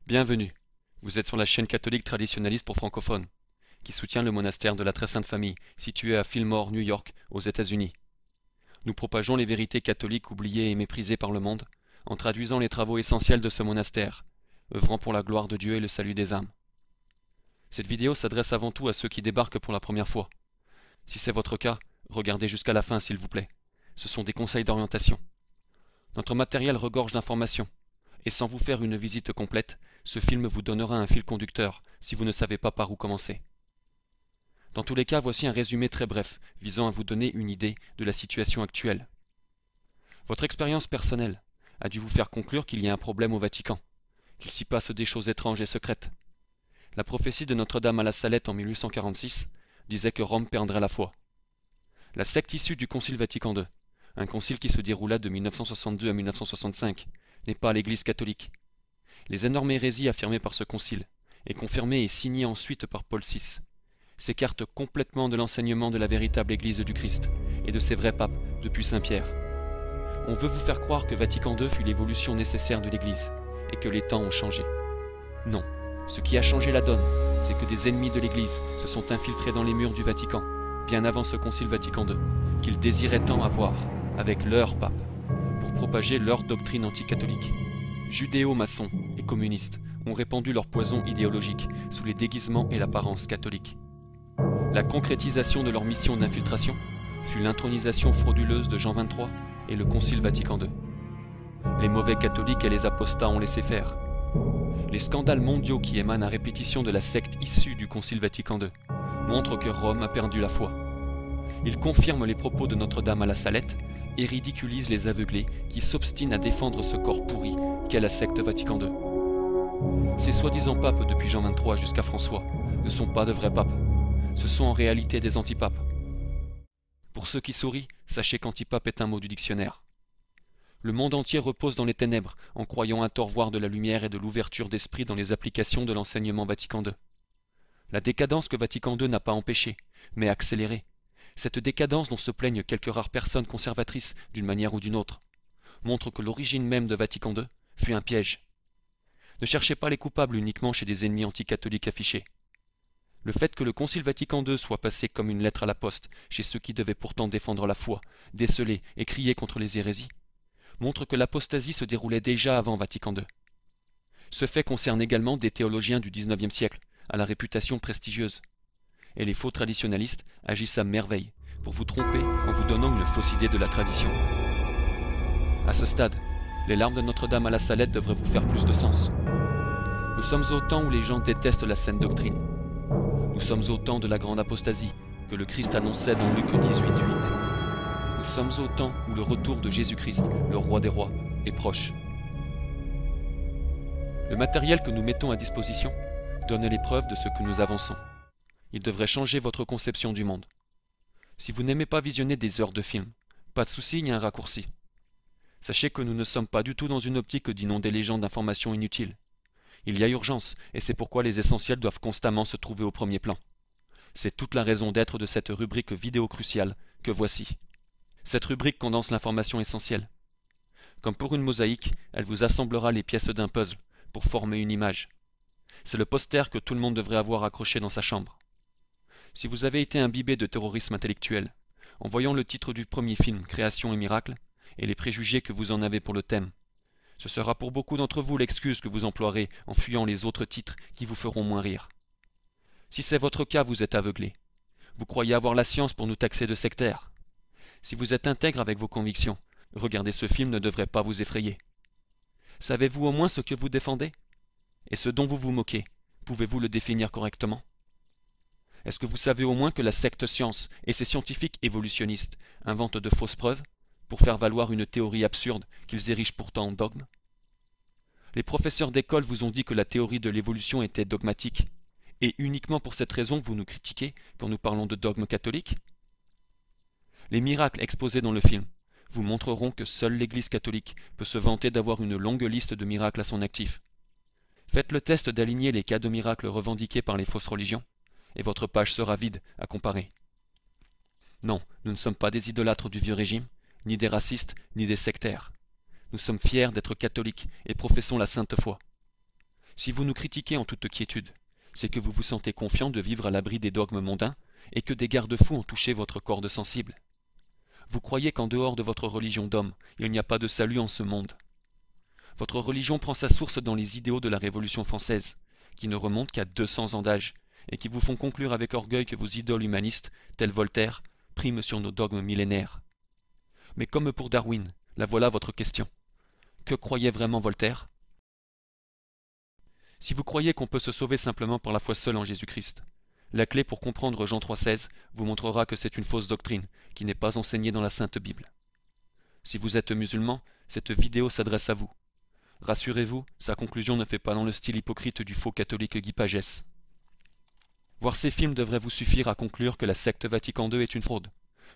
Bienvenue. Vous êtes sur la chaîne catholique traditionnaliste pour francophones, qui soutient le monastère de la Très Sainte Famille, situé à Fillmore, New York, aux États-Unis. Nous propageons les vérités catholiques oubliées et méprisées par le monde, en traduisant les travaux essentiels de ce monastère, œuvrant pour la gloire de Dieu et le salut des âmes. Cette vidéo s'adresse avant tout à ceux qui débarquent pour la première fois. Si c'est votre cas, regardez jusqu'à la fin s'il vous plaît. Ce sont des conseils d'orientation. Notre matériel regorge d'informations, et sans vous faire une visite complète, ce film vous donnera un fil conducteur si vous ne savez pas par où commencer. Dans tous les cas, voici un résumé très bref, visant à vous donner une idée de la situation actuelle. Votre expérience personnelle a dû vous faire conclure qu'il y a un problème au Vatican, qu'il s'y passe des choses étranges et secrètes. La prophétie de Notre-Dame à la Salette en 1846 disait que Rome perdrait la foi. La secte issue du Concile Vatican II, un concile qui se déroula de 1962 à 1965, n'est pas l'Église catholique. Les énormes hérésies affirmées par ce concile, et confirmées et signées ensuite par Paul VI, s'écartent complètement de l'enseignement de la véritable Église du Christ et de ses vrais papes depuis Saint Pierre. On veut vous faire croire que Vatican II fut l'évolution nécessaire de l'Église, et que les temps ont changé. Non, ce qui a changé la donne, c'est que des ennemis de l'Église se sont infiltrés dans les murs du Vatican, bien avant ce concile Vatican II, qu'ils désiraient tant avoir, avec leur pape, pour propager leur doctrine anticatholique. Judéo-maçons et communistes ont répandu leur poison idéologique sous les déguisements et l'apparence catholique. La concrétisation de leur mission d'infiltration fut l'intronisation frauduleuse de Jean XXIII et le Concile Vatican II. Les mauvais catholiques et les apostats ont laissé faire. Les scandales mondiaux qui émanent à répétition de la secte issue du Concile Vatican II montrent que Rome a perdu la foi. Ils confirment les propos de Notre-Dame à la Salette et ridiculisent les aveuglés qui s'obstinent à défendre ce corps pourri qu'est la secte Vatican II. Ces soi-disant papes depuis Jean XXIII jusqu'à François ne sont pas de vrais papes. Ce sont en réalité des antipapes. Pour ceux qui sourient, sachez qu'antipape est un mot du dictionnaire. Le monde entier repose dans les ténèbres, en croyant à tort voir de la lumière et de l'ouverture d'esprit dans les applications de l'enseignement Vatican II. La décadence que Vatican II n'a pas empêchée, mais accélérée. Cette décadence dont se plaignent quelques rares personnes conservatrices d'une manière ou d'une autre, montre que l'origine même de Vatican II fut un piège. Ne cherchez pas les coupables uniquement chez des ennemis anticatholiques affichés. Le fait que le Concile Vatican II soit passé comme une lettre à la poste chez ceux qui devaient pourtant défendre la foi, déceler et crier contre les hérésies, montre que l'apostasie se déroulait déjà avant Vatican II. Ce fait concerne également des théologiens du XIXe siècle, à la réputation prestigieuse. Et les faux traditionalistes agissent à merveille pour vous tromper en vous donnant une fausse idée de la tradition. À ce stade, les larmes de Notre-Dame à la Salette devraient vous faire plus de sens. Nous sommes au temps où les gens détestent la saine doctrine. Nous sommes au temps de la grande apostasie que le Christ annonçait dans Luc 18:8. Nous sommes au temps où le retour de Jésus-Christ, le roi des rois, est proche. Le matériel que nous mettons à disposition donne les preuves de ce que nous avançons. Il devrait changer votre conception du monde. Si vous n'aimez pas visionner des heures de film, pas de souci, il y a un raccourci. Sachez que nous ne sommes pas du tout dans une optique d'inonder les gens d'informations inutiles. Il y a urgence, et c'est pourquoi les essentiels doivent constamment se trouver au premier plan. C'est toute la raison d'être de cette rubrique vidéo cruciale que voici. Cette rubrique condense l'information essentielle. Comme pour une mosaïque, elle vous assemblera les pièces d'un puzzle pour former une image. C'est le poster que tout le monde devrait avoir accroché dans sa chambre. Si vous avez été imbibé de terrorisme intellectuel, en voyant le titre du premier film, Création et miracle, et les préjugés que vous en avez pour le thème, ce sera pour beaucoup d'entre vous l'excuse que vous emploierez en fuyant les autres titres qui vous feront moins rire. Si c'est votre cas, vous êtes aveuglé. Vous croyez avoir la science pour nous taxer de sectaires. Si vous êtes intègre avec vos convictions, regarder ce film ne devrait pas vous effrayer. Savez-vous au moins ce que vous défendez? Et ce dont vous vous moquez, pouvez-vous le définir correctement? Est-ce que vous savez au moins que la secte science et ses scientifiques évolutionnistes inventent de fausses preuves pour faire valoir une théorie absurde qu'ils érigent pourtant en dogme? Les professeurs d'école vous ont dit que la théorie de l'évolution était dogmatique, et uniquement pour cette raison vous nous critiquez quand nous parlons de dogme catholique? Les miracles exposés dans le film vous montreront que seule l'Église catholique peut se vanter d'avoir une longue liste de miracles à son actif. Faites le test d'aligner les cas de miracles revendiqués par les fausses religions, et votre page sera vide à comparer. Non, nous ne sommes pas des idolâtres du vieux régime, ni des racistes, ni des sectaires. Nous sommes fiers d'être catholiques et professons la sainte foi. Si vous nous critiquez en toute quiétude, c'est que vous vous sentez confiant de vivre à l'abri des dogmes mondains et que des garde-fous ont touché votre corde sensible. Vous croyez qu'en dehors de votre religion d'homme, il n'y a pas de salut en ce monde. Votre religion prend sa source dans les idéaux de la Révolution française, qui ne remontent qu'à 200 ans d'âge, et qui vous font conclure avec orgueil que vos idoles humanistes, tels Voltaire, priment sur nos dogmes millénaires. Mais comme pour Darwin, la voilà votre question. Que croyait vraiment Voltaire? Si vous croyez qu'on peut se sauver simplement par la foi seule en Jésus-Christ, la clé pour comprendre Jean 3,16 vous montrera que c'est une fausse doctrine qui n'est pas enseignée dans la Sainte Bible. Si vous êtes musulman, cette vidéo s'adresse à vous. Rassurez-vous, sa conclusion ne fait pas dans le style hypocrite du faux catholique Guy Pagès. Voir ces films devrait vous suffire à conclure que la secte Vatican II est une fraude,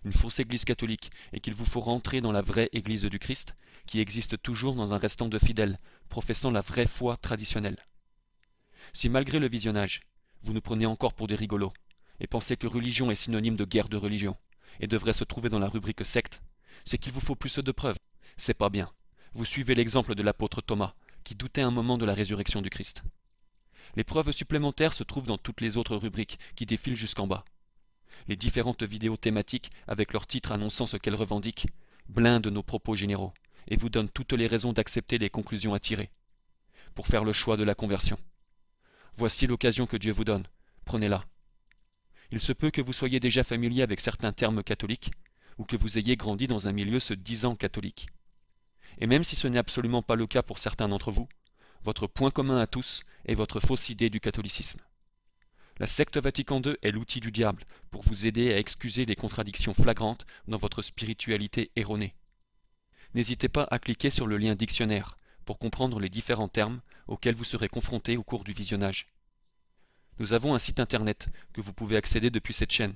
une fausse église catholique, et qu'il vous faut rentrer dans la vraie église du Christ, qui existe toujours dans un restant de fidèles, professant la vraie foi traditionnelle. Si malgré le visionnage, vous nous prenez encore pour des rigolos, et pensez que religion est synonyme de guerre de religion, et devrait se trouver dans la rubrique secte, c'est qu'il vous faut plus de preuves. C'est pas bien. Vous suivez l'exemple de l'apôtre Thomas, qui doutait un moment de la résurrection du Christ. Les preuves supplémentaires se trouvent dans toutes les autres rubriques qui défilent jusqu'en bas. Les différentes vidéos thématiques, avec leurs titres annonçant ce qu'elles revendiquent, blindent nos propos généraux, et vous donnent toutes les raisons d'accepter les conclusions à tirer, pour faire le choix de la conversion. Voici l'occasion que Dieu vous donne, prenez-la. Il se peut que vous soyez déjà familier avec certains termes catholiques, ou que vous ayez grandi dans un milieu se disant catholique. Et même si ce n'est absolument pas le cas pour certains d'entre vous, votre point commun à tous est votre fausse idée du catholicisme. La secte Vatican II est l'outil du diable pour vous aider à excuser les contradictions flagrantes dans votre spiritualité erronée. N'hésitez pas à cliquer sur le lien dictionnaire pour comprendre les différents termes auxquels vous serez confrontés au cours du visionnage. Nous avons un site internet que vous pouvez accéder depuis cette chaîne.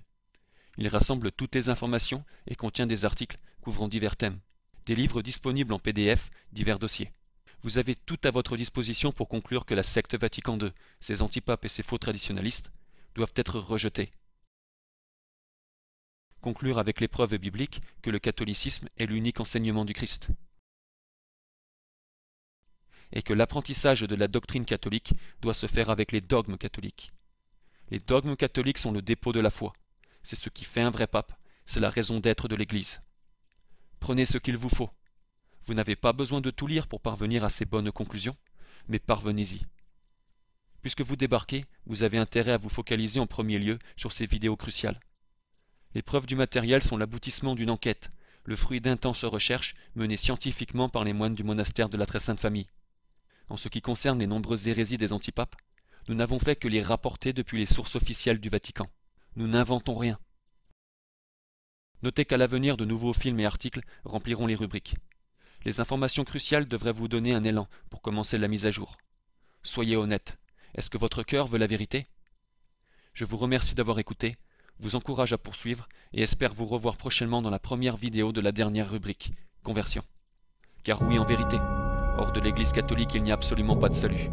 Il rassemble toutes les informations et contient des articles couvrant divers thèmes, des livres disponibles en PDF, divers dossiers. Vous avez tout à votre disposition pour conclure que la secte Vatican II, ses antipapes et ses faux traditionalistes doivent être rejetés. Conclure avec les preuves bibliques que le catholicisme est l'unique enseignement du Christ. Et que l'apprentissage de la doctrine catholique doit se faire avec les dogmes catholiques. Les dogmes catholiques sont le dépôt de la foi. C'est ce qui fait un vrai pape, c'est la raison d'être de l'Église. Prenez ce qu'il vous faut. Vous n'avez pas besoin de tout lire pour parvenir à ces bonnes conclusions, mais parvenez-y. Puisque vous débarquez, vous avez intérêt à vous focaliser en premier lieu sur ces vidéos cruciales. Les preuves du matériel sont l'aboutissement d'une enquête, le fruit d'intenses recherches menées scientifiquement par les moines du monastère de la Très Sainte Famille. En ce qui concerne les nombreuses hérésies des antipapes, nous n'avons fait que les rapporter depuis les sources officielles du Vatican. Nous n'inventons rien. Notez qu'à l'avenir, de nouveaux films et articles rempliront les rubriques. Les informations cruciales devraient vous donner un élan pour commencer la mise à jour. Soyez honnête. Est-ce que votre cœur veut la vérité? Je vous remercie d'avoir écouté, vous encourage à poursuivre et espère vous revoir prochainement dans la première vidéo de la dernière rubrique, Conversion. Car oui, en vérité, hors de l'Église catholique, il n'y a absolument pas de salut.